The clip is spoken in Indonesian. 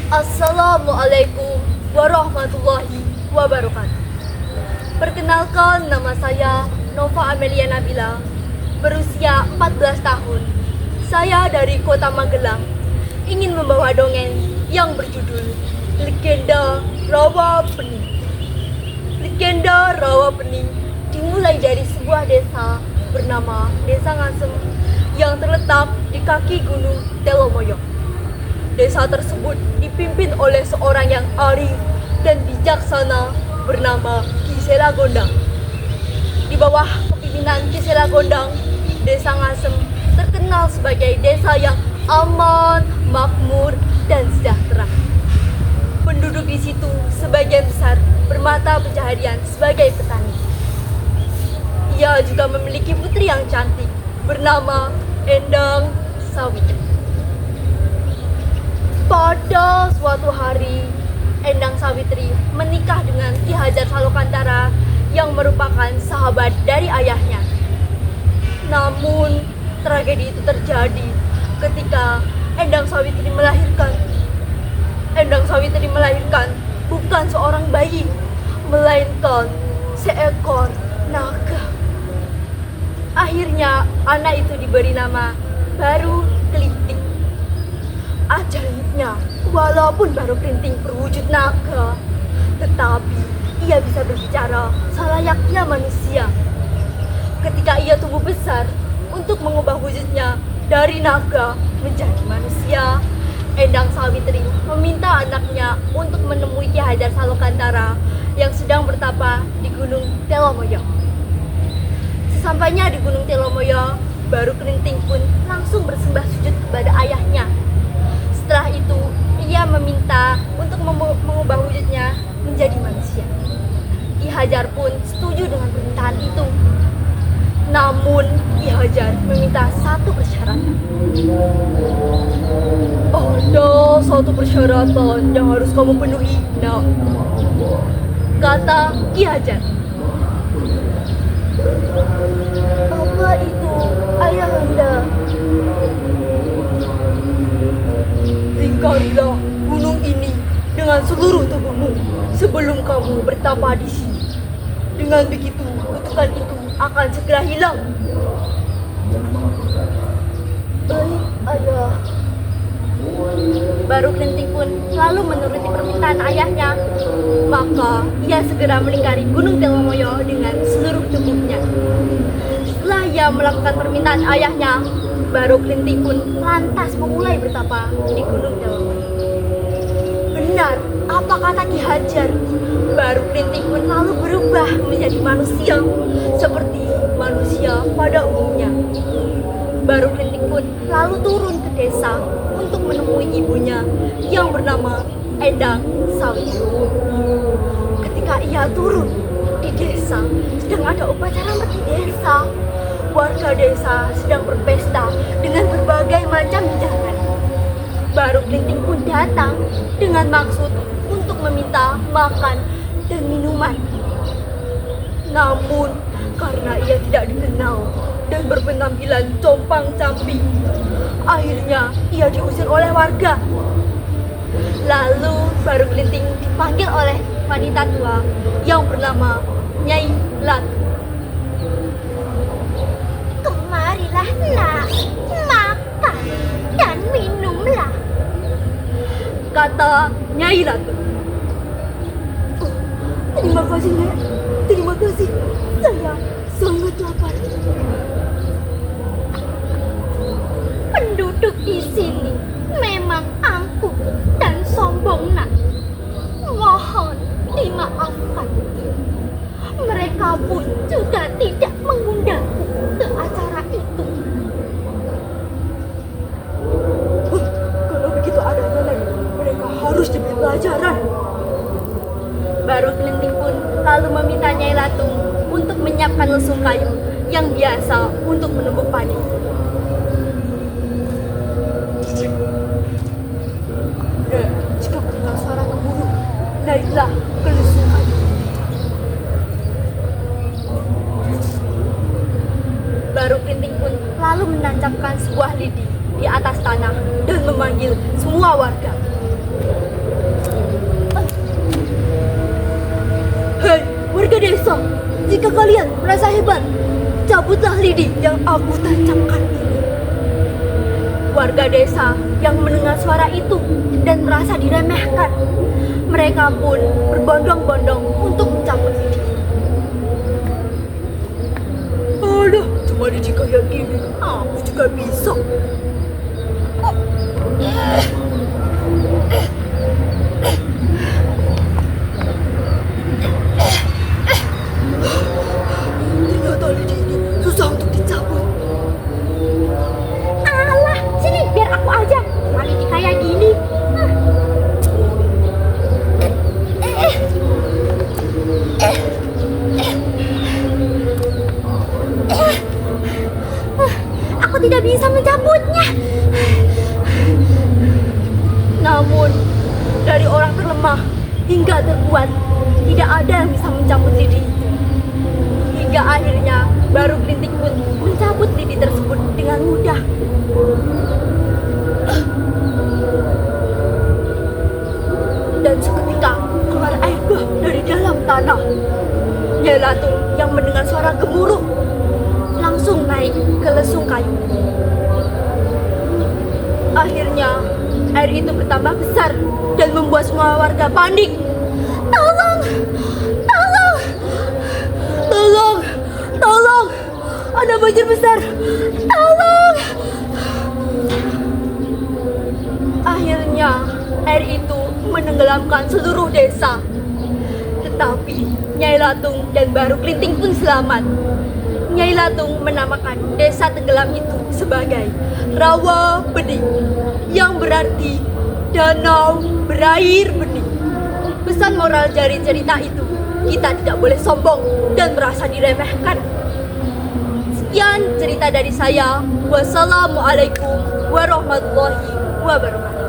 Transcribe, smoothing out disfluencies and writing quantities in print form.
Assalamualaikum warahmatullahi wabarakatuh. Perkenalkan, nama saya Nova Amelia Nabila, berusia 14 tahun. Saya dari kota Magelang, ingin membawa dongeng yang berjudul Legenda Rawa Pening. Legenda Rawa Pening dimulai dari sebuah desa bernama Desa Ngasem yang terletak di kaki Gunung Telomoyo. Desa tersebut dipimpin oleh seorang yang arif dan bijaksana bernama Ki Sela Gondang. Di bawah kepimpinan Ki Sela Gondang, Desa Ngasem terkenal sebagai desa yang aman, makmur, dan sejahtera. Penduduk di situ sebagian besar bermata pencaharian sebagai petani. Ia juga memiliki putri yang cantik bernama Endang Sawitri. Pada suatu hari, Endang Sawitri menikah dengan Ki Hajar Salokantara yang merupakan sahabat dari ayahnya. Namun, tragedi itu terjadi ketika Endang Sawitri melahirkan. Endang Sawitri melahirkan bukan seorang bayi, melainkan seekor naga. Akhirnya, anak itu diberi nama Baru Kelinting. Ajaibnya, walaupun Baru Kelinting berwujud naga, tetapi ia bisa berbicara selayaknya manusia. Ketika ia tumbuh besar, untuk mengubah wujudnya dari naga menjadi manusia, Endang Sawitri meminta anaknya untuk menemui Ki Hajar Salokantara yang sedang bertapa di Gunung Telomoyo. Sesampainya di Gunung Telomoyo, Baru Kelinting pun langsung bersembah sujud kepada ayahnya. Setelah itu, ia meminta untuk mengubah wujudnya menjadi manusia. Ki Hajar pun setuju dengan permintaan itu. Namun, Ki Hajar meminta satu persyaratan. Ada satu persyaratan yang harus kamu penuhi, nak, kata Ki Hajar. Apa itu, Ayahanda? Ingkarilah gunung ini dengan seluruh tubuhmu sebelum kamu bertapa di sini. Dengan begitu, kutukan itu akan segera hilang. Baik, Ayah. Baru Kelinting pun selalu menuruti permintaan ayahnya. Maka ia segera melingkari Gunung Telomoyo dengan seluruh tubuhnya. Setelah ia melakukan permintaan ayahnya, Baru Kelinting pun lantas memulai bertapa di Gunung Telomoyo. Benar, apa kata Ki Hajar? Baru Kelinting pun lalu berubah menjadi manusia, seperti manusia pada umumnya. Baru Kelinting pun lalu turun ke desa untuk menemui ibunya yang bernama Endang Sawitri. Ketika ia turun di desa, sedang ada upacara mati desa. Warga desa sedang berpesta dengan berbagai macam hidangan. Baru Kelinting pun datang dengan maksud untuk meminta makan dan minuman. Namun, karena ia tidak dikenal dan berpenampilan compang-camping, akhirnya ia diusir oleh warga. Lalu Baru Kelinting dipanggil oleh wanita tua yang bernama Nyai Latu. Kemarilah, nak, makan dan minumlah, kata Nyai Latu. Oh, terima kasih, Nek. Terima kasih. Saya sangat lapar. Penduduk di sini memang angkuh dan sombong, nak. Mohon dimaafkan. Mereka pun juga tidak mengundangku ke acara itu. Kalau begitu adanya, Nek, mereka harus diberi pelajaran. Baru Kelinting pun lalu meminta Nyai Latung untuk menyiapkan lesung kayu yang biasa untuk menumbuk padi. Jika mendengar suara gemuruh, naiklah ke lesung kayu. Baru Kelinting pun lalu menancapkan sebuah lidi di atas tanah dan memanggil semua warga. Jika kalian merasa hebat, cabutlah lidi yang aku tancapkan ini. Warga desa yang mendengar suara itu dan merasa diremehkan, mereka pun berbondong-bondong untuk mencabut lidi. Aduh, cuma lidi kayak gini, aku juga bisa. Ternyata lidi ini susah untuk dicabut. Alah, sini biar aku aja. Cuma lidi kayak gini. Aku tidak bisa mencabutnya. Namun, dari orang terlemah hingga terkuat, tidak ada yang bisa mencabut lidi itu. Hingga akhirnya, baru Kelinting pun mencabut lidi tersebut dengan mudah. Dan seketika, keluar air bah dari dalam tanah. Nyai Latung yang mendengar suara gemuruh, langsung naik ke lesung kayu. Akhirnya, air itu bertambah besar dan membuat semua warga panik. Tolong! Tolong! Tolong! Tolong! Ada banjir besar! Tolong! Akhirnya, air itu menenggelamkan seluruh desa. Tetapi, Nyai Latung dan Baru Kelinting pun selamat. Nyai Latung menamakan desa tenggelam itu sebagai Rawa Bening, yang berarti danau berair bening. Pesan moral dari cerita itu, kita tidak boleh sombong dan merasa diremehkan. Sekian cerita dari saya. Wassalamualaikum warahmatullahi wabarakatuh.